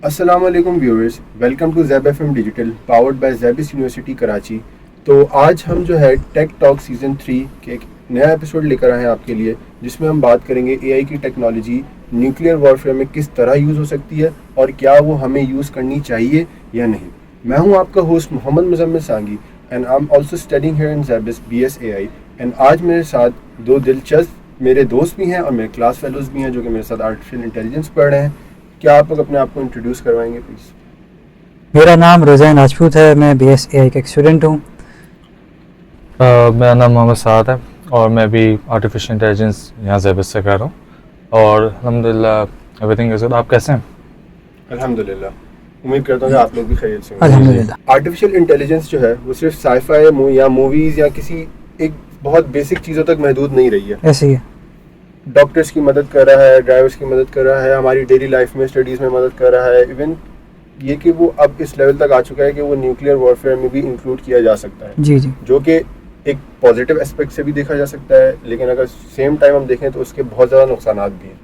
अस्सलाम वालेकुम viewers, welcome to Zaib FM digital powered by Zabist university Karachi. तो आज हम जो है टेक टॉक सीज़न 3 के एक नया एपिसोड लेकर आए हैं आपके लिए, जिसमें हम बात करेंगे एआई की टेक्नोलॉजी न्यूक्लियर वॉरफेयर में किस तरह यूज़ हो सकती है और क्या वो हमें यूज़ करनी चाहिए या नहीं। मैं हूं आपका host Mohammad Muzammil Sangi and I am also studying here in Zabist BS AI। And आज मेरे साथ दो दिलचस्प मेरे दोस्त भी हैं और मेरे क्लास फेलोज़ भी हैं जो कि मेरे साथ आर्टिफिशियल इंटेलिजेंस पढ़ रहे हैं। क्या आप लोग अपने आप को इंट्रोड्यूस करवाएंगे प्लीज़? मेरा नाम रुज़ैन राजपूत है। मैं BS AI का एक स्टूडेंट हूँ। मेरा नाम मोहम्मद साद है और मैं भी आर्टिफिशियल इंटेलिजेंस यहाँ ज़ैबिस से कर रहा हूँ और अल्हम्दुलिल्लाह एवरीथिंग इज़ गुड। आप कैसे हैं? अल्हम्दुलिल्लाह, उम्मीद करता हूँ कि आप लोग भी खैरियत से होंगे। अल्हम्दुलिल्लाह। आर्टिफिशियल इंटेलिजेंस जो है वो सिर्फ साइफाई या मूवीज़ या किसी एक बहुत बेसिक चीज़ों तक महदूद नहीं रही है। ऐसे ही है। डॉक्टर्स की मदद कर रहा है, ड्राइवर्स की मदद कर रहा है, हमारी डेली लाइफ में स्टडीज़ में मदद कर रहा है। इवन ये कि वो अब इस लेवल तक आ चुका है कि वो न्यूक्लियर वॉरफेयर में भी इंक्लूड किया जा सकता है। जी जी। जो कि एक पॉजिटिव एस्पेक्ट से भी देखा जा सकता है, लेकिन अगर सेम टाइम हम देखें तो उसके बहुत ज़्यादा नुकसानात भी हैं।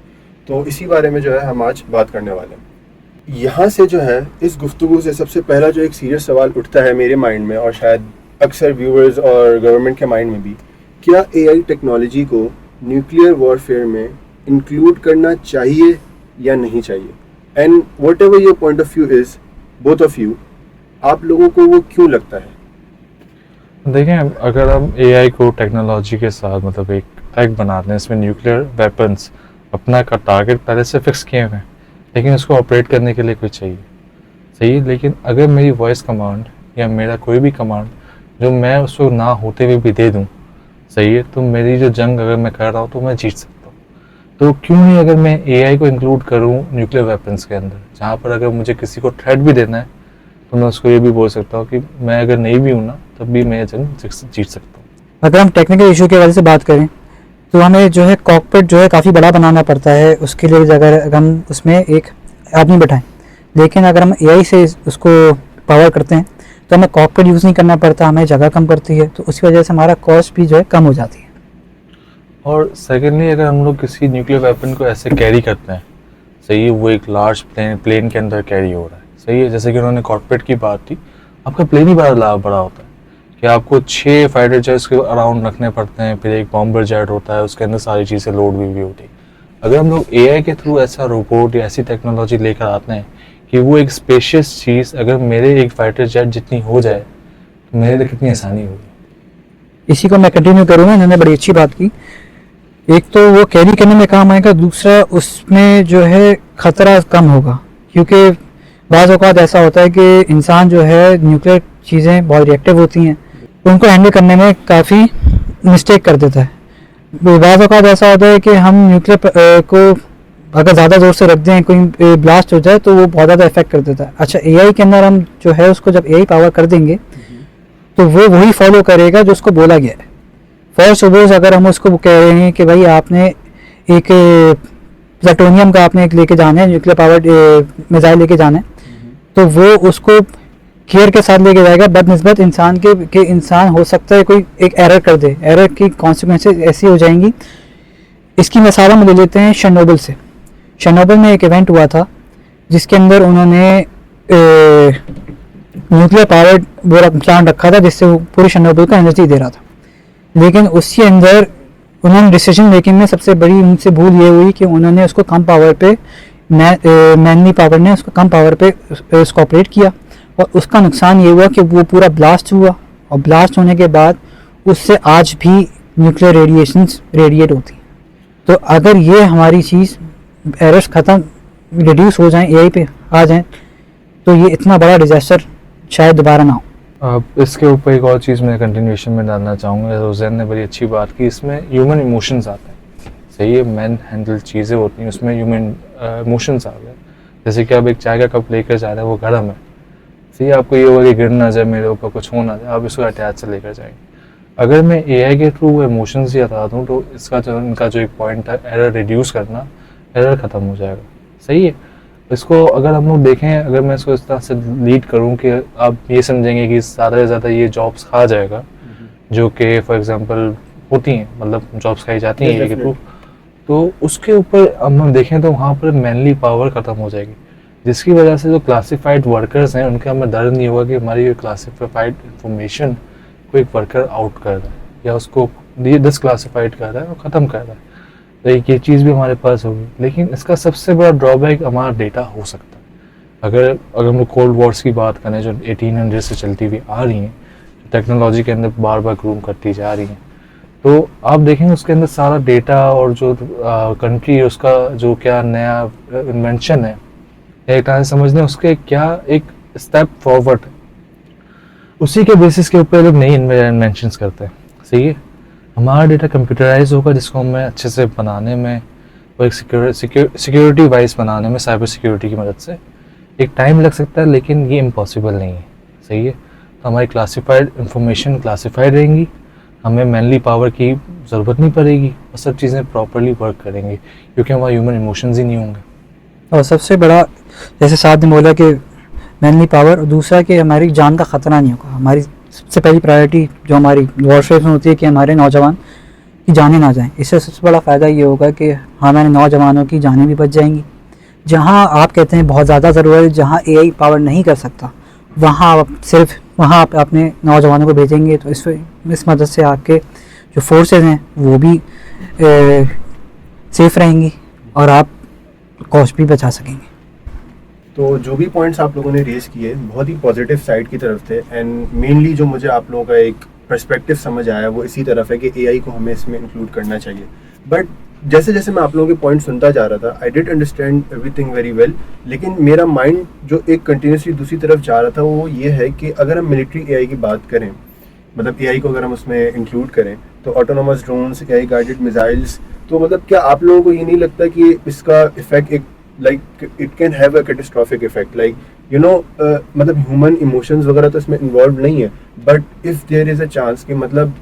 तो इसी बारे में जो है हम आज बात करने वाले हैं। यहाँ से जो है इस गुफ्तगू से सबसे पहला जो एक सीरियस सवाल उठता है मेरे माइंड में और शायद अक्सर व्यूअर्स और गवर्नमेंट के माइंड में भी, क्या एआई टेक्नोलॉजी को न्यूक्लियर वॉरफेयर में इंक्लूड करना चाहिए या नहीं चाहिए? And what ever your point of view is, both of you, आप लोगों को वो क्यों लगता है? देखें, अगर हम एआई को टेक्नोलॉजी के साथ मतलब एक टैग बनाते हैं, इसमें न्यूक्लियर वेपन्स अपना का टारगेट पहले से फिक्स किए हुए हैं, लेकिन उसको ऑपरेट करने के लिए कोई चाहिए। सही है, लेकिन अगर मेरी वॉइस कमांड या मेरा कोई भी कमांड जो मैं उसको ना होते हुए भी दे दूँ, सही है, तो मेरी जो जंग अगर मैं कर रहा हूँ तो मैं जीत सकता हूँ। तो क्यों नहीं अगर मैं एआई को इंक्लूड करूँ न्यूक्लियर वेपन्स के अंदर, जहाँ पर अगर मुझे किसी को थ्रेट भी देना है तो मैं उसको ये भी बोल सकता हूँ कि मैं अगर नहीं भी हूँ ना तब भी मैं जंग जीत सकता हूँ। अगर हम टेक्निकल इशू के वजह से बात करें तो हमें जो है कॉकपिट जो है काफ़ी बड़ा बनाना पड़ता है। उसके लिए अगर हम उसमें एक आदमी बैठाएं, लेकिन अगर हम एआई से उसको पावर करते हैं तो हमें कॉकपिट यूज़ नहीं करना पड़ता, हमें जगह कम पड़ती है, तो उसकी वजह से हमारा कॉस्ट भी जो है कम हो जाती है। और सेकेंडली, अगर हम लोग किसी न्यूक्लियर वेपन को ऐसे कैरी करते हैं, सही है, वो एक लार्ज प्लेन के अंदर कैरी हो रहा है, सही है, जैसे कि उन्होंने कॉकपिट की बात की, आपका प्लेन ही बड़ा होता है कि आपको 6 फाइटर जेट्स के अराउंड रखने पड़ते हैं, फिर एक बॉम्बर जेट होता है, उसके अंदर सारी चीज़ें लोड भी होती है। अगर हम लोग एआई के थ्रू ऐसा रोबोट या ऐसी टेक्नोलॉजी लेकर आते हैं कि वो एक स्पेशियस चीज़ अगर मेरे एक फाइटर जेट जितनी हो जाए तो मेरे लिए कितनी आसानी होगी। इसी को मैं कंटिन्यू करूँगा। इन्होंने बड़ी अच्छी बात की। एक तो वो कैरी करने में काम आएगा, दूसरा उसमें जो है ख़तरा कम होगा, क्योंकि बाज़ औक़ात ऐसा होता है कि इंसान जो है न्यूक्लियर चीज़ें बहुत रिएक्टिव होती हैं, उनको हैंडल करने में काफ़ी मिस्टेक कर देता है। बाज़ औक़ात ऐसा होता है कि हम न्यूक्लियर को अगर ज़्यादा ज़ोर से रख दें, कोई ब्लास्ट हो जाए तो वो बहुत ज़्यादा इफेक्ट कर देता है। अच्छा, एआई के अंदर हम जो है उसको जब एआई पावर कर देंगे तो वो वही फॉलो करेगा जो उसको बोला गया है। फॉर सपोज अगर हम उसको कह रहे हैं कि भाई आपने एक प्लूटोनियम का आपने एक लेके जाना है, न्यूक्लियर पावर्ड मिसाइल लेके जाना है, तो वो उसको केयर के साथ लेके जाएगा बदनिस्बत इंसान के इंसान हो सकता है कोई एक एरर कर दे। एरर की कॉन्सिक्वेंसेज ऐसी हो जाएंगी। इसकी मिसाल हम ले लेते हैं शर्नोबिल से। शर्नोबिल में एक इवेंट हुआ था जिसके अंदर उन्होंने न्यूक्लियर पावर्ड प्लांट रखा था जिससे वो पूरी शर्नोबिल को एनर्जी दे रहा था, लेकिन उसके अंदर उन्होंने डिसीजन मेकिंग में सबसे बड़ी उनसे भूल ये हुई कि उन्होंने उसको कम पावर पे मैनली पावर ने उसको कम पावर पे उसको ऑपरेट किया, और उसका नुकसान ये हुआ कि वो पूरा ब्लास्ट हुआ, और ब्लास्ट होने के बाद उससे आज भी न्यूक्लियर रेडिएशंस रेडिएट होती हैं। तो अगर ये हमारी चीज़ एरर्स ख़त्म रिड्यूस हो जाएं, एआई पे आ जाएं, तो ये इतना बड़ा डिज़ास्टर शायद दोबारा ना हो। अब इसके ऊपर एक और चीज़ मैं कंटिन्यूएशन में डालना चाहूँगा। रोज़ैन ने बड़ी अच्छी बात की, इसमें ह्यूमन इमोशंस आते हैं, सही है, मैन हैंडल चीज़ें होती हैं, उसमें ह्यूमन इमोशंस आ गए। जैसे कि आप एक चाय का कप लेकर जा रहे हैं, वो गर्म है, सही है, आपको ये होगा कि गिर ना जाए, मेरे ऊपर कुछ हो ना जाए, आप इसको अटैच से लेकर जाएंगे। अगर मैं एआई के थ्रू वो इमोशंस ही हटा दूँ तो इनका जो एक पॉइंट है एरर रिड्यूस करना, एरर ख़त्म हो जाएगा, सही है। इसको अगर हम लोग देखें, अगर मैं इसको इस तरह से लीड करूं कि आप ये समझेंगे कि ज़्यादा से ज़्यादा ये जॉब्स खा जाएगा, जो कि फॉर एग्जांपल होती हैं, मतलब जॉब्स खाई जाती हैं एआई के थ्रू, तो उसके ऊपर हम देखें तो वहाँ पर मैनली पावर ख़त्म हो जाएगी। जिसकी वजह से जो क्लासिफाइड वर्कर्स हैं उनके हमें डर नहीं होगा कि हमारी ये क्लासिफाइड इंफॉर्मेशन को एक वर्कर आउट कर रहा है या उसको डिसक्लासिफाइड कर रहा है और ख़त्म कर रहा है। तो एक ये चीज़ भी हमारे पास होगी, लेकिन इसका सबसे बड़ा ड्रॉबैक हमारा डेटा हो सकता है। अगर हम लोग कोल्ड वॉर्स की बात करें जो 1800 से चलती हुई आ रही हैं, टेक्नोलॉजी के अंदर बार बार ग्रूम करती जा रही हैं, तो आप देखेंगे उसके अंदर सारा डेटा और जो कंट्री उसका जो क्या नया इन्वेंशन है एक तरह से समझ लें उसके क्या एक स्टेप फॉरवर्ड है, उसी के बेसिस के ऊपर लोग नई इन्वेंशंस करते हैं। सही है, हमारा डेटा कंप्यूटराइज होगा जिसको हमें अच्छे से बनाने में और एक सिक्योरिटी वाइज बनाने में साइबर सिक्योरिटी की मदद से एक टाइम लग सकता है, लेकिन ये इम्पॉसिबल नहीं है। सही है, तो हमारी क्लासिफाइड इंफॉर्मेशन क्लासिफाइड रहेंगी, हमें मैनली पावर की ज़रूरत नहीं पड़ेगी और सब चीज़ें प्रॉपरली वर्क करेंगी क्योंकि हमारे ह्यूमन इमोशंस ही नहीं होंगे। और सबसे बड़ा जैसे साथ ने बोला कि मैनली पावर, और दूसरा कि हमारी जान का ख़तरा नहीं होगा। हमारी सबसे पहली प्रायोरिटी जो हमारी वॉरफेयर में होती है कि हमारे नौजवान की जानें ना जाएं। इससे सबसे बड़ा फ़ायदा ये होगा कि हमारे नौजवानों की जानें भी बच जाएंगी। जहां आप कहते हैं बहुत ज़्यादा ज़रूरत है, जहां एआई पावर नहीं कर सकता, वहाँ आप अपने नौजवानों को भेजेंगे तो इस मदद से आपके जो फोर्सेस हैं वो भी सेफ रहेंगी और आप कॉस्ट भी बचा सकेंगे। तो जो भी पॉइंट्स आप लोगों ने रेस किए बहुत ही पॉजिटिव साइड की तरफ थे, एंड मेनली जो मुझे आप लोगों का एक पर्सपेक्टिव समझ आया वो इसी तरफ है कि एआई को हमें इसमें इंक्लूड करना चाहिए। बट जैसे जैसे मैं आप लोगों के पॉइंट सुनता जा रहा था, I did understand everything very well, लेकिन मेरा माइंड जो एक कंटिन्यूसली दूसरी तरफ जा रहा था वो ये है कि अगर हम मिलिट्री एआई की बात करें, मतलब एआई को अगर हम उसमें इंक्लूड करें तो autonomous drones, AI guided missiles, तो मतलब क्या आप लोगों को ये नहीं लगता कि इसका इफेक्ट एक like it can have a catastrophic effect, like you know मतलब ह्यूमन इमोशंस वगैरह तो इसमें इन्वॉल्व नहीं है, but if there is a chance कि मतलब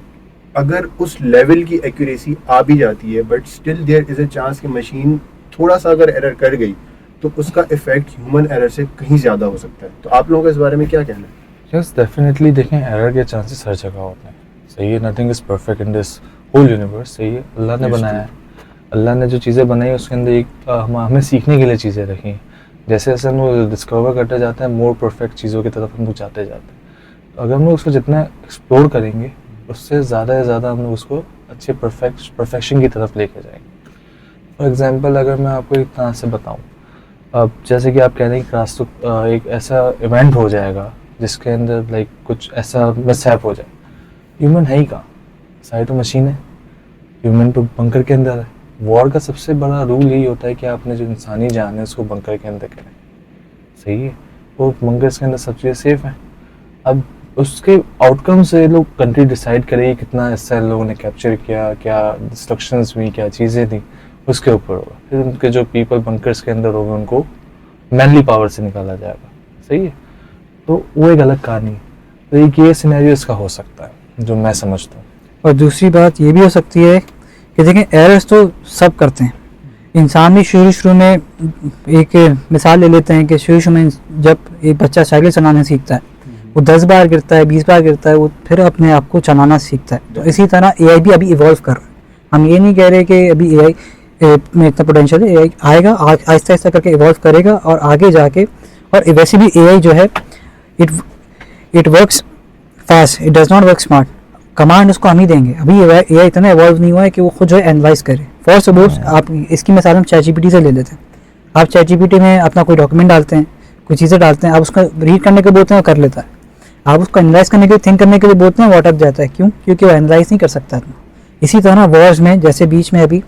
अगर उस लेवल की एक्यूरेसी आ भी जाती है but still there is a chance कि मशीन थोड़ा सा अगर एरर कर गई तो उसका इफेक्ट ह्यूमन एरर से कहीं ज़्यादा हो सकता है। तो आप लोगों का इस बारे में क्या कहना है? यस, डेफिनेटली देखें एरर के चांसेस हर जगह होते हैं। सही है, nothing is perfect in this whole universe. सही है, अल्लाह ने बनाया है, अल्लाह ने जो चीज़ें बनाई उसके अंदर एक हमें सीखने के लिए चीज़ें रखी हैं। जैसे जैसे हम लोग डिस्कवर करते जाते हैं मोर परफेक्ट चीज़ों की तरफ हम लोग जाते जाते हैं। तो अगर हम लोग उसको जितना एक्सप्लोर करेंगे उससे ज़्यादा से ज़्यादा हम लोग उसको अच्छे परफेक्शन की तरफ लेके जाएंगे। फॉर एग्जांपल अगर मैं आपको एक तरह से बताऊं, अब जैसे कि आप कह रहे हैं कि एक ऐसा इवेंट हो जाएगा जिसके अंदर लाइक कुछ ऐसा मिसहैप हो जाए, ह्यूमन है ही कहाँ, सारी तो मशीन है, ह्यूमन तो बंकर के अंदर है। वॉर का सबसे बड़ा रूल यही होता है कि आपने जो इंसानी जान है उसको बंकर के अंदर करें। सही है, वो बंकर के अंदर सब चीज़ें सेफ हैं। अब उसके आउटकम से लोग कंट्री डिसाइड करेगी कितना हिस्सा लोगों ने कैप्चर किया, क्या डिस्ट्रक्शंस हुई, क्या चीज़ें थी, उसके ऊपर होगा। फिर उनके जो पीपल बंकर्स के अंदर होंगे उनको मैनली पावर से निकाला जाएगा। सही है, तो वो एक अलग कहानी है। तो एक ये सिनेरियो इसका हो सकता है जो मैं समझता हूँ। और दूसरी बात ये भी हो सकती है कि देखें एरर्स तो सब करते हैं, इंसान भी शुरू में एक मिसाल ले लेते हैं कि शुरू में जब एक बच्चा साइकिल चलाना सीखता है वो 10 बार गिरता है, 20 बार गिरता है, वो फिर अपने आप को चलाना सीखता है। तो इसी तरह एआई भी अभी इवॉल्व कर रहा है। हम ये नहीं कह रहे कि अभी एआई में इतना पोटेंशियल है, एआई आएगा आहिस्ता आहिस्ता करके इवॉल्व करेगा और आगे जाके, और वैसे भी एआई जो है it works fast, it does not work smart. Command उसको हम ही देंगे। अभी एआई इतना इवॉल्व नहीं हुआ है कि वो खुद जो है एनालाइज करे। फॉर सपोज आप इसकी मिसाल हम ChatGPT से ले लेते हैं। आप ChatGPT में अपना कोई डॉक्यूमेंट डालते हैं, कोई चीज़ें डालते हैं, आप उसका रीड करने के बोलते हैं वो कर लेता है। आप उसको एनालाइज करने के लिए, थिंक करने के लिए बोलते हैं वो अटक जाता है। क्यों? क्योंकि वो एनालाइज नहीं कर सकता इतना। इसी तरह वॉर्स में, जैसे बीच में अभी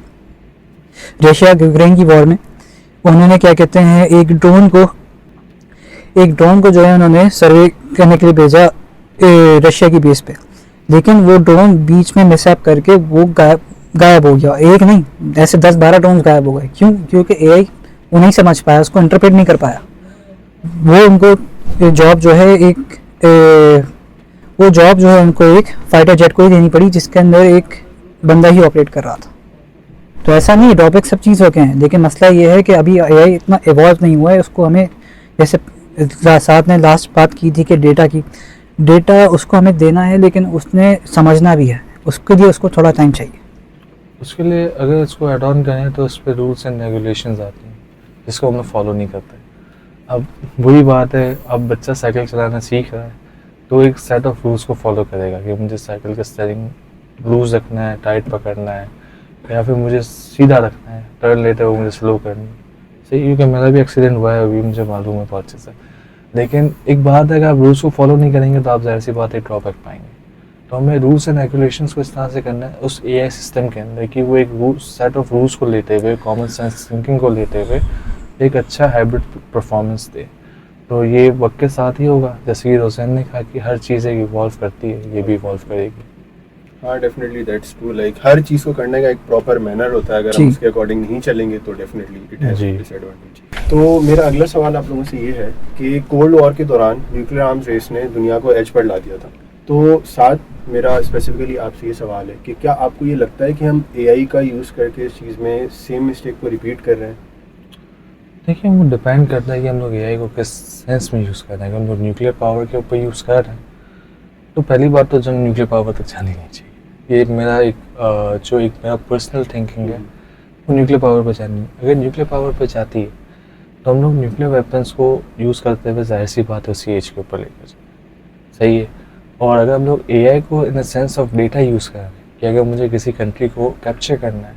रशिया यूक्रेन की वॉर में उन्होंने क्या कहते हैं एक ड्रोन को जो है उन्होंने सर्वे करने के लिए भेजा रशिया की बेस पे, लेकिन वो ड्रोन बीच में मिसअप करके वो गायब हो गया। एक नहीं, ऐसे 10-12 ड्रोन गायब हो गए। क्यों? क्योंकि एआई वो नहीं समझ पाया, उसको इंटरप्रेट नहीं कर पाया। वो उनको जॉब जो है उनको एक फाइटर जेट को ही देनी पड़ी जिसके अंदर एक बंदा ही ऑपरेट कर रहा था। तो ऐसा नहीं, ड्रॉबैक सब चीज़ हो गए हैं, लेकिन मसला ये है कि अभी एआई इतना इवॉल्व नहीं हुआ है। उसको हमें, जैसे साथ ने लास्ट बात की थी कि डेटा उसको हमें देना है, लेकिन उसने समझना भी है, उसके लिए उसको थोड़ा टाइम चाहिए। उसके लिए अगर इसको एड ऑन करें तो उस पर रूल्स एंड रेगुलेशंस आती हैं जिसको हम लोग फॉलो नहीं करते। अब वही बात है, अब बच्चा साइकिल चलाना सीख रहा है तो एक सेट ऑफ रूल्स को फॉलो करेगा कि मुझे साइकिल का स्टीयरिंग लूज रखना है, टाइट पकड़ना है, या फिर मुझे सीधा रखना है, टर्न लेते हुए मुझे स्लो करनी है। सही, क्योंकि मेरा भी एक्सीडेंट हुआ है, अभी मुझे मालूम है बहुत अच्छे से। लेकिन एक बात है, अगर आप रूल्स को फॉलो नहीं करेंगे तो आप ज़ाहिर सी बात है ड्रॉबैक पाएंगे। तो हमें रूल्स एंड रेगुलेशंस को इस तरह से करना है उस एआई सिस्टम के अंदर कि वो एक सेट ऑफ रूल्स को लेते हुए, कॉमन सेंस थिंकिंग को लेते हुए एक अच्छा हाइब्रिड परफॉर्मेंस दे। तो ये वक्त के साथ ही होगा, जैसे कि रोज़ैन ने कहा कि हर चीज़ एक इवॉल्व करती है, ये भी इवॉल्व करेगी। हाँ डेफिनेटली दैट्स ट्रू, लाइक हर चीज़ को करने का एक प्रॉपर मैनर होता है, अगर जी। हम उसके अकॉर्डिंग नहीं चलेंगे तो डेफिनेटली इट हैज़ जी। डिसएडवांटेज। तो मेरा अगला सवाल आप लोगों से ये है कि कोल्ड वॉर के दौरान न्यूक्लियर आर्म्स रेस ने दुनिया को एज पर ला दिया था। तो साथ मेरा स्पेसिफिकली आपसे ये सवाल है कि क्या आपको ये लगता है कि हम एआई का यूज़ करके इस चीज़ में सेम मिस्टेक को रिपीट कर रहे हैं? देखिए, वो डिपेंड करता है कि हम लोग एआई को किस सेंस में यूज़ कर रहे हैं। अगर हम लोग न्यूक्लियर पावर के ऊपर यूज़ कर रहे हैं तो पहली बात तो जंग न्यूक्लियर पावर तक जानी नहीं चाहिए। ये मेरा एक मेरा पर्सनल थिंकिंग है, वो न्यूक्लियर पावर पर जानी है। अगर न्यूक्लियर पावर पर जाती है तो हम लोग न्यूक्लियर वेपन्स को यूज़ करते हुए ज़ाहिर सी बात है उसी एज के ऊपर लेकर जाए। सही है। और अगर हम लोग एआई को in the sense of data use कर रहे हैं कि अगर मुझे किसी कंट्री को कैप्चर करना है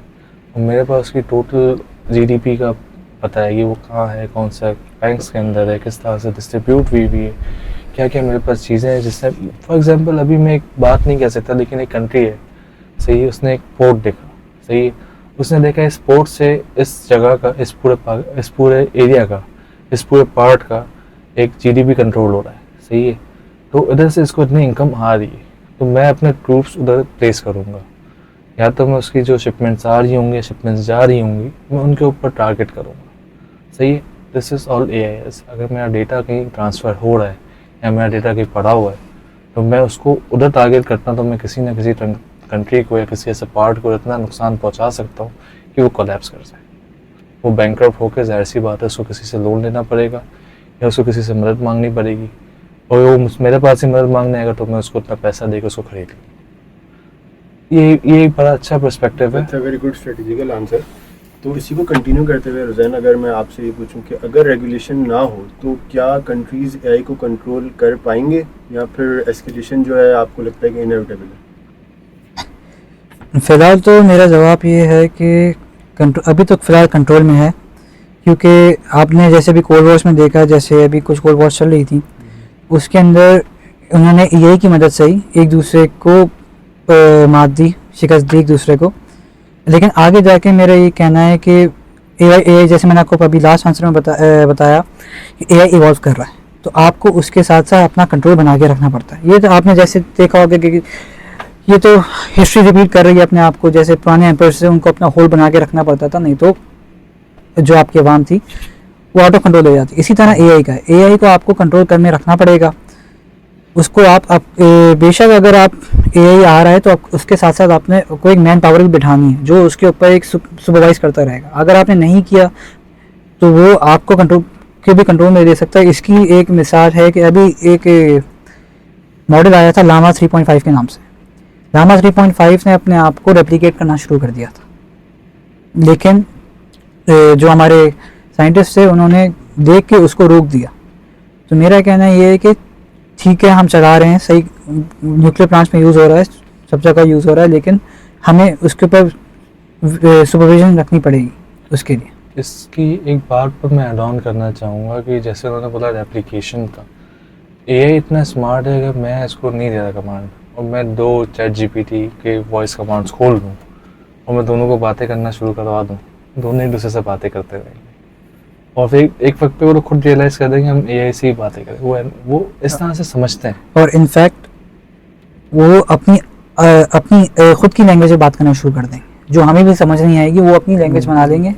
और मेरे पास उसकी टोटल जीडीपी का पता है कि वो कहाँ है, कौन सा बैंक्स के अंदर है, किस तरह से डिस्ट्रीब्यूट हुई है, क्या क्या मेरे पास चीज़ें हैं, जिससे फॉर एग्जांपल अभी मैं एक बात नहीं कह सकता, लेकिन एक कंट्री है, सही है, उसने एक पोर्ट देखा, सही है, उसने देखा इस पोर्ट से इस जगह का, इस पूरे एरिया का, इस पूरे पार्ट का एक जीडीपी कंट्रोल हो रहा है, सही है, तो उधर से इसको इतनी इनकम आ रही है, तो मैं अपने ट्रूप्स उधर प्लेस करूँगा, या तो मैं उसकी जो शिपमेंट्स आ रही होंगी, शिपमेंट्स जा रही होंगी, मैं उनके ऊपर टारगेट करूँगा, सही है। This is all AI. अगर मेरा डेटा कहीं ट्रांसफ़र हो रहा है या मेरा डेटा कहीं पड़ा हुआ है तो मैं उसको उधर टारगेट करता हूँ, तो मैं किसी ना किसी कंट्री को या किसी ऐसे पार्ट को इतना नुकसान पहुँचा सकता हूँ कि वो कोलैप्स कर जाए, वो बैंकरप्ट होकर, ज़ाहिर सी बात है उसको किसी से लोन लेना पड़ेगा या उसको किसी से मदद मांगनी पड़ेगी, और वो मेरे पास ही मदद मांगने आएगा तो मैं उसको इतना पैसा देकर उसको खरीद लूँ। ये एक बड़ा अच्छा पर्सपेक्टिव है। It's a very good strategical answer. तो इसी को कंटिन्यू करते हुए रोज़ैन, अगर मैं आपसे ये पूछूं कि अगर रेगुलेशन ना हो तो क्या कंट्रीज़ एआई को कंट्रोल कर पाएंगे, या फिर एस्केलेशन जो है आपको लगता है कि इनएविटेबल है? फिलहाल तो मेरा जवाब ये है कि अभी तो फिलहाल कंट्रोल में है, क्योंकि आपने जैसे भी कोल्ड वॉर्स में देखा, जैसे अभी कुछ कोल्ड वॉर्स चल रही थी, उसके अंदर उन्होंने एआई की मदद से ही एक दूसरे को मात दी, शिकस्त दी एक दूसरे को। लेकिन आगे जाके मेरा ये कहना है कि एआई जैसे मैंने आपको अभी लास्ट आंसर में बताया कि एआई इवॉल्व कर रहा है, तो आपको उसके साथ साथ अपना कंट्रोल बना के रखना पड़ता है। ये तो आपने जैसे देखा होगा कि ये तो हिस्ट्री रिपीट कर रही है अपने आप को, जैसे पुराने एम्पायर से उनको अपना होल्ड बना के रखना पड़ता था, नहीं तो जो आपकी आवाम थी वो आउट ऑफ कंट्रोल हो जाती। इसी तरह एआई का है, एआई को आपको कंट्रोल करने रखना पड़ेगा। उसको आप बेशक अगर आप एआई आ रहा है तो आप उसके साथ साथ आपने कोई एक मैन पावर भी बिठानी है जो उसके ऊपर एक सुपरवाइज करता रहेगा। अगर आपने नहीं किया तो वो आपको कंट्रोल के भी कंट्रोल में दे सकता है। इसकी एक मिसाल है कि अभी एक मॉडल आया था लामा 3.5 के नाम से। लामा 3.5 ने अपने आप को रेप्लिकेट करना शुरू कर दिया था, लेकिन जो हमारे साइंटिस्ट थे उन्होंने देख के उसको रोक दिया। तो मेरा कहना ये है कि ठीक है, हम चला रहे हैं, सही न्यूक्लियर प्लांट्स में यूज़ हो रहा है, सब जगह यूज़ हो रहा है, लेकिन हमें उसके ऊपर सुपरविजन रखनी पड़ेगी उसके लिए। इसकी एक बात पर मैं ऐड ऑन करना चाहूँगा कि जैसे उन्होंने बोला रेप्लिकेशन का, एआई इतना स्मार्ट है कि मैं इसको नहीं दे रहा कमांड और मैं 2 ChatGPT के वॉइस कमांड्स खोल दूँ और मैं दोनों को बातें करना शुरू करवा दूँ, दोनों एक दूसरे से बातें करते रहेंगे और फिर एक वक्त पे वो लोग खुद रियलाइज़ कर देंगे हम एआई से ही बातें करें। वो इस तरह से समझते हैं और इनफैक्ट वो अपनी खुद की लैंग्वेज में बात करना शुरू कर देंगे, जो हमें भी समझ नहीं आएगी, वो अपनी लैंग्वेज बना लेंगे।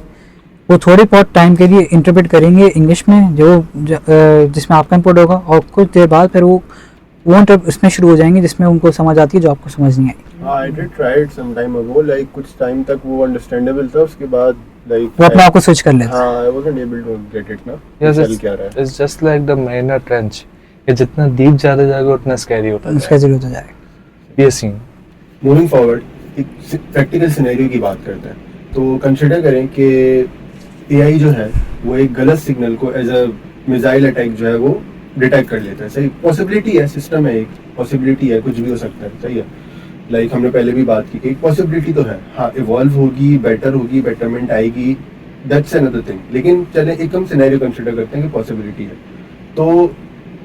वो थोड़ी बहुत टाइम के लिए इंटरप्रेट करेंगे इंग्लिश में जिसमें आपका इनपुट होगा, और कुछ देर बाद फिर वो उसमें शुरू हो जाएंगे जिसमें उनको समझ आती है जो आपको समझ नहीं आई। I did try it some time ago, like कुछ टाइम तक वो अंडरस्टैंडेबल था, उसके बाद like वो अपने आप को स्विच कर लेता है। हाँ, I wasn't able to get it ना। Yes, चल क्या रहा है? it's just like the Mariana Trench, ये जितना डीप जाता जाएगा उतना स्कैरी होता उसका जरूर हो जाएगा। ये सीन। मूविंग फॉरवर्ड एक प्रैक्टिकल सिनेरियो की बात करते हैं। तो कंसिडर करें कि एआई जो है वो एक गलत सिग्नल को एज अ मिसाइल अटैक जो है वो डिटेक्ट कर लेता है। सही, पॉसिबिलिटी है, सिस्टम है, एक पॉसिबिलिटी है, कुछ भी हो सकता है। सही है, लाइक हमने पहले भी बात की कि एक पॉसिबिलिटी तो है, हाँ इवॉल्व होगी, बेटर होगी, बेटरमेंट आएगी, दैट्स अनदर थिंग। लेकिन चले एक हम सिनेरियो कंसिडर करते हैं कि पॉसिबिलिटी है, तो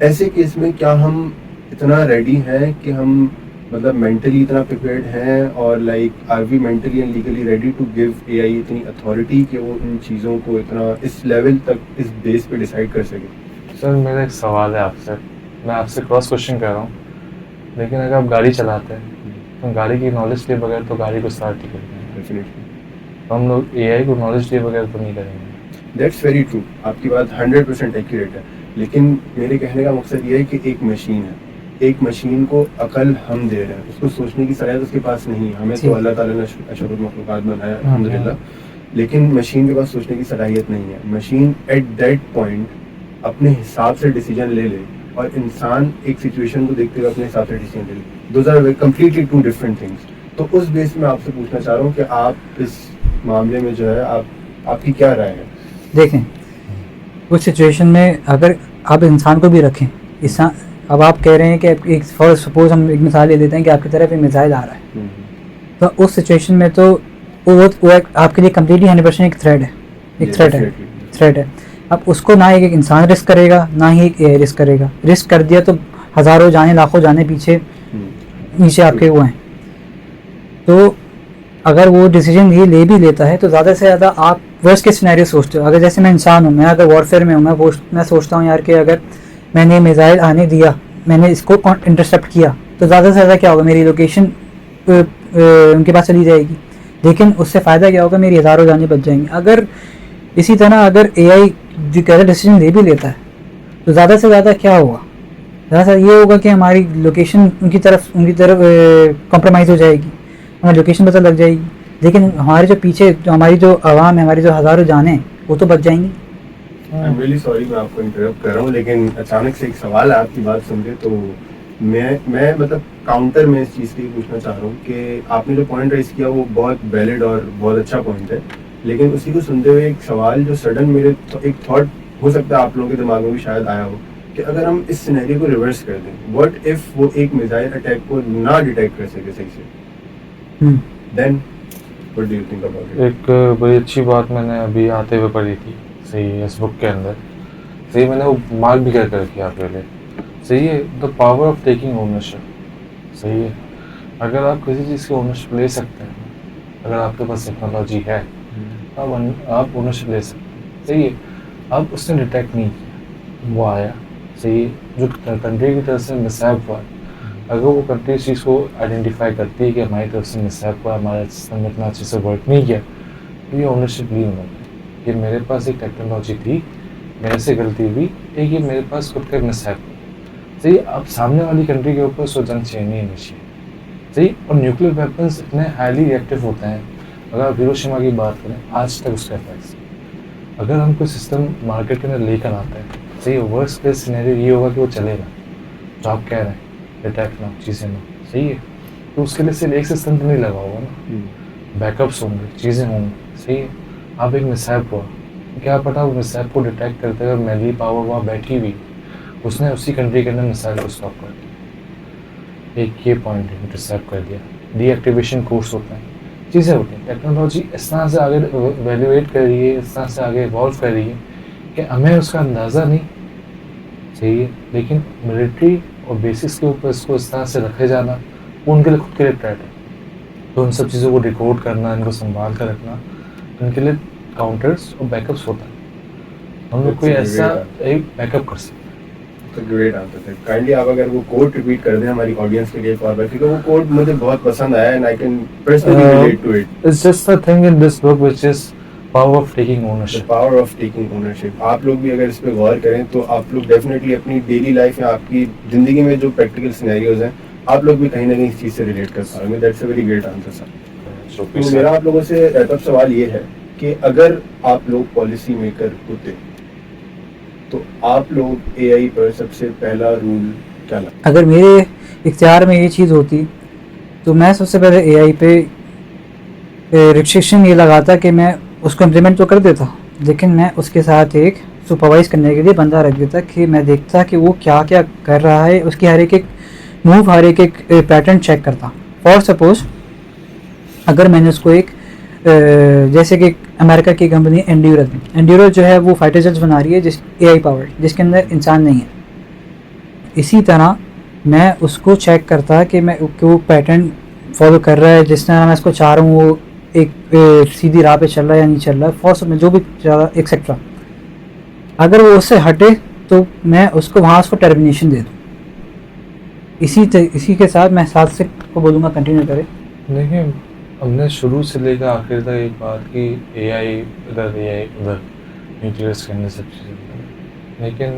ऐसे केस में क्या हम इतना रेडी हैं कि हम मतलब मेंटली इतना प्रिपेयर्ड हैं, और like are we mentally and legally ready to give AI इतनी अथॉरिटी कि वो इन चीज़ों को इतना इस लेवल तक, इस बेस पे डिसाइड कर सके? सर मेरा एक सवाल है आपसे, मैं आपसे क्रॉस क्वेश्चन कर रहा हूँ, लेकिन अगर आप गाड़ी चलाते हैं तो गाड़ी की नॉलेज लिए बगैर तो गाड़ी को स्टार्ट नहीं करेंगे, डेफिनेटली। तो हम लोग एआई को नॉलेज लिए बगैर तो नहीं करेंगे। दैट्स वेरी ट्रू, आपकी बात 100% एक्यूरेट है। लेकिन मेरे कहने का मकसद ये है कि एक मशीन है, एक मशीन को अकल हम दे रहे हैं, उसको सोचने की सलाहियत उसके पास नहीं है। हमें तो अल्लाह ताला ने अशरफुल मखलूकात बनाया है अल्हम्दुलिल्लाह, लेकिन मशीन के पास सोचने की सलाहियत नहीं है। मशीन एट दैट पॉइंट अपने हिसाब से डिसीजन ले ले, और इंसान एक सिचुएशन को देखते हुए अपने हिसाब से डिसीजन ले ले। Those are completely two different things. तो उस बेस में आपसे पूछना चाह रहा हूँ कि आप इस मामले में जो है आपकी क्या राय है? देखें, उस सिचुएशन में अगर आप इंसान को भी रखें, इंसान, अब आप कह रहे हैं कि एक फॉर सपोज हम एक मिसाल ले लेते हैं कि आपकी तरफ एक मिसाइल आ रहा है, तो उस सिचुएशन में तो वो आपके लिए कम्प्लीटली 100% एक थ्रेट है, एक थ्रेट है। अब उसको ना एक इंसान रिस्क करेगा, ना ही एक एआई रिस्क करेगा। रिस्क कर दिया तो हज़ारों जाने, लाखों जाने पीछे नीचे आपके वो हैं। तो अगर वो डिसीजन ये ले भी लेता है तो ज़्यादा से ज़्यादा आप वर्स्ट के सिनेरियो सोचते हो। अगर जैसे मैं इंसान हूँ, मैं अगर वॉरफेयर में हूँ, मैं सोचता हूँ यार कि अगर मैंने मिसाइल आने दिया, मैंने इसको इंटरसेप्ट किया, तो ज़्यादा से ज़्यादा क्या होगा, मेरी लोकेशन उनके पास चली जाएगी, लेकिन उससे फ़ायदा क्या होगा, मेरी हज़ारों जानें बच जाएंगी। अगर इसी तरह अगर एआई जो डिसीजन ले भी लेता है तो ज़्यादा से ज़्यादा क्या होगा, ज़्यादा से ये होगा कि हमारी लोकेशन उनकी तरफ कॉम्प्रोमाइज़ हो जाएगी, हमारी लोकेशन पता लग जाएगी, लेकिन हमारे जो पीछे जो हमारी जो आवाम है, हमारी जो हज़ारों जानें हैं, वो तो बच जाएंगी। आई एम रियली सॉरी मैं आपको इंटरप्ट कर रहा हूँ, लेकिन अचानक से एक सवाल है आपकी बात सुन के, तो मैं मतलब काउंटर में इस चीज़ के लिए पूछना चाह रहा हूँ कि आपने जो पॉइंट रेस किया वो बहुत वैलिड और बहुत अच्छा पॉइंट है, लेकिन उसी को सुनते हुए एक सवाल जो सडन मेरे एक थॉट हो सकता है आप लोगों के दिमाग में भी शायद आया हो कि अगर हम इस सिनेरियो को रिवर्स कर दें, व्हाट इफ वो एक मिसाइल अटैक को ना डिटेक्ट कर सके सही से, then what do you think about it? एक बड़ी अच्छी बात मैंने अभी आते हुए पढ़ी थी, सही है, इस बुक के अंदर, सही, मैंने वो मार्क भी कर रखी है आपके लिए, सही है, the power of taking ownership. सही है, अगर आप किसी चीज़ की ओनरशिप ले सकते हैं, अगर आपके पास टेक्नोलॉजी है, आप ओनरशिप ले सकते हैं। सही है, अब उसने डिटेक्ट नहीं किया, वो आया, सही है, जो कंट्री की तरफ से मिसहैप हुआ, अगर वो कंट्री इस चीज़ को आइडेंटिफाई करती है कि हमारी तरफ से मिसहैप हुआ, हमारे सिस्टम में इतना अच्छे से वर्क नहीं किया, तो ये ओनरशिप ली उन्होंने कि मेरे पास एक टेक्नोलॉजी थी, मेरे से गलती हुई, एक ये मेरे पास खुद का मिसहैप हुआ। सही, अब सामने वाली कंट्री के ऊपर सो जंग छेड़नी नहीं चाहिए। सही, और न्यूक्लियर वेपन्स इतने हाईली रिएक्टिव होते हैं, अगर आप हिरोशिमा की बात करें, आज तक उसका इफेक्ट, अगर हम कोई सिस्टम मार्केट के अंदर लेकर आते हैं, सही, वर्स्ट केस सिनेरियो ये होगा कि वो चलेगा, तो आप कह रहे हैं डिटेक्ट ना, चीज़ें ना, सही है, तो उसके लिए सिर्फ एक सिस्टम तो नहीं लगा होगा ना, बैकअप्स होंगे, चीज़ें होंगी। सही है, आप एक मिसहैप हुआ, क्या पता वो मिसहैप को डिटेक्ट करते हुए मिलिट्री पावर वहाँ बैठी हुई, उसने उसी कंट्री के अंदर मिसाइल को स्टॉप कर दिया, एक ये पॉइंट इंटरसेप्ट कर दिया, डीएक्टिवेशन कोर्स होता है, चीज़ें होती हैं। टेक्नोलॉजी इस तरह से आगे वैल्यूएट कर रही है, इस तरह से आगे इवॉल्व कर रही है कि हमें उसका अंदाज़ा नहीं, सही है, लेकिन मिलिट्री और बेसिस के ऊपर इसको इस तरह से रखे जाना, वो उनके लिए खुद के लिए थ्रेट है। तो उन सब चीज़ों को रिकॉर्ड करना, इनको संभाल कर रखना, उनके लिए काउंटर्स और बैकअप्स होता है, हम लोग कोई ऐसा एक बैकअप कर सकते हैं। ग्रेट आंसर थे। काइंडली आप अगर वो कोड रिपीट कर दें हमारी ऑडियंस के लिए एक और बार, क्योंकि वो कोड मुझे बहुत पसंद आया and I can personally relate to it. It's just a thing in this book which is power of taking ownership. Power of taking ownership. आप लोग भी अगर इस पे गौर करें तो आप लोग डेफिनेटली अपनी डेली लाइफ या आपकी ज़िंदगी में जो प्रैक्टिकल सिनेरियोज हैं, आप लोग भी कहीं ना कहीं इस चीज़ से रिलेट कर पाएंगे। That's a very great answer sir. तो मेरा आप लोगों से रैपअप सवाल ये है कि अगर आप लोग पॉलिसी मेकर होते तो आप लोग एआई पर सबसे पहला रूल क्या लगता? अगर मेरे इख्तियार में ये चीज़ होती तो मैं सबसे पहले एआई पे रिस्ट्रिक्शन ये लगाता कि मैं उसको इम्प्लीमेंट तो कर देता, लेकिन मैं उसके साथ एक सुपरवाइज करने के लिए बंदा रख देता कि मैं देखता कि वो क्या क्या कर रहा है, उसकी हर एक मूव, हर एक पैटर्न चेक करता। फॉर सपोज अगर मैंने उसको एक जैसे कि अमेरिका की कंपनी एंड्यूरो जो है वो फाइटर जेट्स बना रही है जिस AI पावर्ड, जिसके अंदर इंसान नहीं है। इसी तरह मैं उसको चेक करता कि मैं वो पैटर्न फॉलो कर रहा है जिस तरह मैं इसको चाह रहा हूँ, वो एक सीधी राह पे चल रहा है या नहीं चल रहा है, फॉर्स में जो भी ज़्यादा एक्सेट्रा। अगर वो उससे हटे तो मैं उसको वहाँ उसको टर्मिनेशन दे दूँ। इसी के साथ मैं साथ से को बोलूँगा कंटिन्यू करें। देखिए, हमने शुरू से लेकर आखिर तक एक बात की, AI इधर, AI उधर, न्यूक्लियस के अंदर सब चीज़ें, लेकिन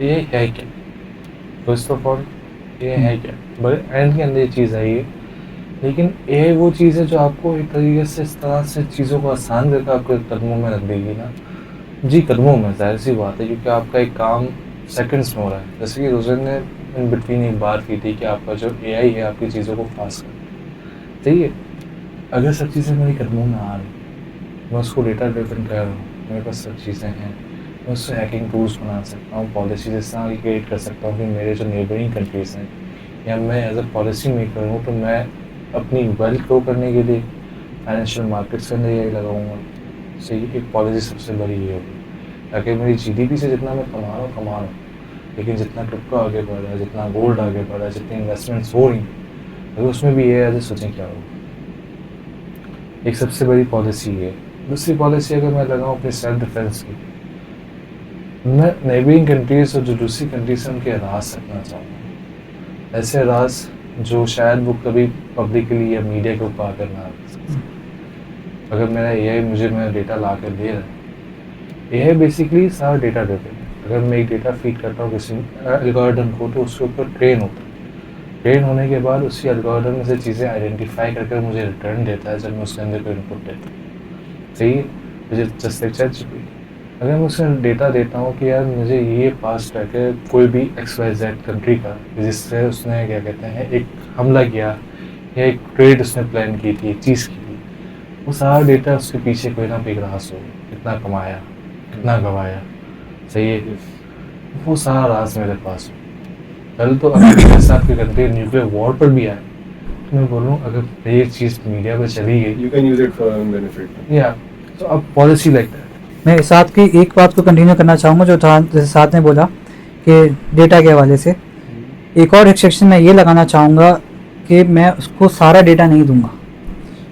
AI है क्या? फर्स्ट ऑफ ऑल AI है क्या? बड़े एंड के अंदर ये चीज़ आई है, लेकिन AI वो चीज़ है जो आपको एक तरीके से इस तरह से चीज़ों को आसान करके आपके कदमों में रख देगी ना। जी, कदमों में, ज़ाहिर सी बात है, क्योंकि आपका एक काम सेकंड्स में हो रहा है। जैसे कि रोज़न ने इन बिटवीन एक बात की थी कि आपका जो AI है आपकी चीज़ों को फास्ट कर, सही है। अगर सब चीज़ें मेरे कदमों में आ रही, मैं उसको डेटा ड्रिवन कर रहा हूँ, मेरे पास सब चीज़ें हैं, मैं उससे हैकिंग टूल्स बना सकता हूँ, पॉलिसी इस तरह की क्रिएट कर सकता हूँ कि मेरे जो नेबरिंग कंट्रीज़ हैं, या मैं एज अ पॉलिसी मेकर हूँ तो मैं अपनी वेल्थ ग्रो करने के लिए फाइनेंशियल मार्केट्स के अंदर AI लगाऊंगा। सही, एक पॉलिसी सबसे बड़ी ये होगी ताकि मेरी GDP से जितना मैं कमा रहा हूँ, लेकिन जितना क्रिप्टो आगे बढ़ रहा है, जितना गोल्ड आगे बढ़ रहा है, जितनी इन्वेस्टमेंट्स हो रही हैं, अगर उसमें भी ये है सोचें क्या होगा। एक सबसे बड़ी पॉलिसी है। दूसरी पॉलिसी अगर मैं लगाऊँ अपनी सेल्फ डिफेंस की, मैं नेबरिंग कंट्रीज और जो दूसरी कंट्रीज हैं उनके राज रखना चाहूँगा, ऐसे राज जो शायद वो कभी पब्लिकली या मीडिया के ऊपर आकर ना रख सकते। अगर मेरा AI मुझे मेरा डेटा ला कर दे रहा है, AI बेसिकली सारा डेटा देते हैं। अगर मैं एक डेटा फीड करता हूँ किसी एल्गोरिथम को तो उसके ऊपर ट्रेन होता है। ट्रेन होने के बाद उसी एल्गोरिथम में से चीज़ें आइडेंटिफाई करके मुझे रिटर्न देता है जब मैं उसके अंदर कोई इनपुट देता हूँ। सही है, मुझे जस्ट एक चैट जीपीटी, अगर मैं उसमें डेटा देता हूँ कि यार मुझे ये पास ट्रैक है कोई भी XYZ कंट्री का, जिससे उसने क्या कहते हैं एक हमला किया या एक ट्रेड उसने प्लान की थी, एक चीज़ की थी, वो सारा डेटा उसके पीछे कोई ना कोई राज हो, कितना कमाया, कितना गवाया, सही है, वो सारा राज मेरे पास हो। कल तो अगर मेरे साथ कोई कंट्री न्यूक्लियर वॉर पर भी आए तो मैं बोलूँ अगर ये चीज़ मीडिया पर चली गई, You can use it for own benefit. या तो अब पॉलिसी लाइक दैट। मैं साथ की एक बात को कंटिन्यू करना चाहूँगा जो था, जैसे साथ ने बोला कि डेटा के हवाले से एक और रिस्ट्रिक्शन मैं ये लगाना चाहूँगा कि मैं उसको सारा डेटा नहीं दूंगा,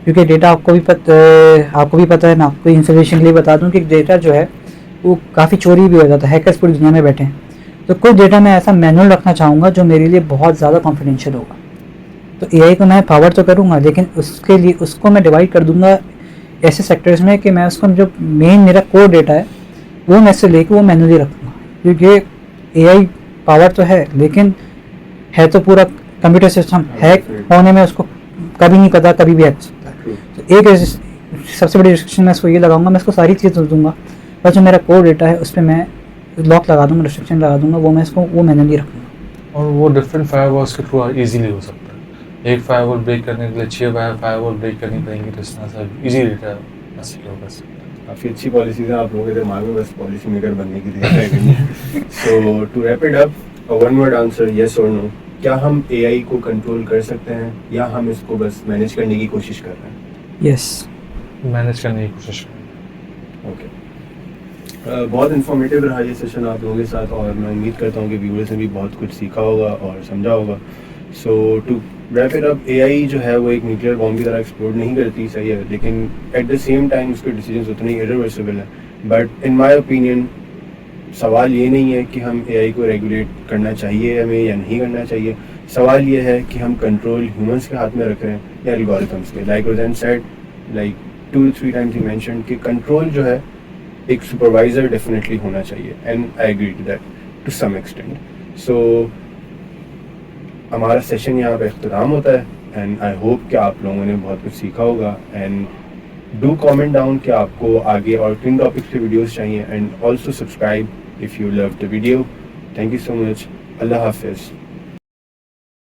क्योंकि डेटा आपको भी पता है। मैं आपको इंफॉर्मेशन के लिए बता दूं कि डेटा जो है वो काफ़ी चोरी भी हो जाता है, हैकर्स पूरी दुनिया में बैठे हैं। तो कुछ डेटा मैं ऐसा मैनुअल रखना चाहूँगा जो मेरे लिए बहुत ज़्यादा कॉन्फिडेंशियल होगा। तो AI को मैं पावर तो करूँगा, लेकिन उसके लिए उसको मैं डिवाइड कर दूँगा ऐसे सेक्टर्स में कि मैं उसको जो मेन मेरा कोर डेटा है वो मैं से लेके वो मैनुअली रखूँगा, क्योंकि AI पावर तो है लेकिन है तो पूरा कंप्यूटर सिस्टम, हैक होने में उसको कभी नहीं पता, कभी भी हैक हो सकता है। तो एक सबसे बड़ी रिस्ट्रिक्शन मैं इसको ये लगाऊंगा, मैं इसको सारी चीज़ दूंगा, बस जो मेरा कोर डेटा है उस पर मैं लॉक लगा दूंगा, रिस्ट्रिक्शन लगा दूंगा, वो मैं इसको वो मैनुअली रखूँगा। और वो डिफरेंट फायरवॉल्स के थ्रू ईजिली हो सकता है। एक फायरवॉल ब्रेक करने के लिए 6 फायरवॉल ब्रेक करनी पड़ेंगी, तो इस तरह से ईजी डेटा हासिल होगा। काफ़ी अच्छी पॉलिसीज हैं आप लोगों के दिमाग में, बस पॉलिसी मेकर बनने की तैयारी। So to wrap it up, one word answer, yes और नो, क्या हम AI को कंट्रोल कर सकते हैं या हम इसको बस मैनेज करने की कोशिश कर रहे हैं? यस, मैनेज करने की कोशिश करें। ओके, बहुत इन्फॉर्मेटिव रहा ये सेशन आप लोगों के साथ, और मैं उम्मीद करता हूँ कि व्यूअर्स ने भी बहुत कुछ सीखा होगा और समझा होगा। So to wrap it up, AI जो है वो एक न्यूक्लियर बॉम्ब की तरह एक्सप्लोड नहीं करती, सही है, लेकिन एट द सेम टाइम उसके डिसीजंस उतने ही इरिवर्सिबल हैं। बट इन माय ओपिनियन सवाल ये नहीं है कि हम AI को रेगुलेट करना चाहिए हमें या नहीं करना चाहिए, सवाल ये है कि हम कंट्रोल ह्यूमंस के हाथ में रख रहे हैं या एल्गोरिथम्स के। Like Rozan said, like 2-3 times ही मेंशन कि कंट्रोल जो है एक सुपरवाइजर डेफिनेटली होना चाहिए, and I agree to that to some extent. So हमारा सेशन यहाँ पे इख्तिताम होता है, एंड आई होप कि आप लोगों ने बहुत कुछ सीखा होगा। एंड डू कमेंट डाउन कि आपको आगे और किन टॉपिक्स पे वीडियोस चाहिए, and also subscribe if you love the video. Thank you so much, अल्लाह हाफिज़।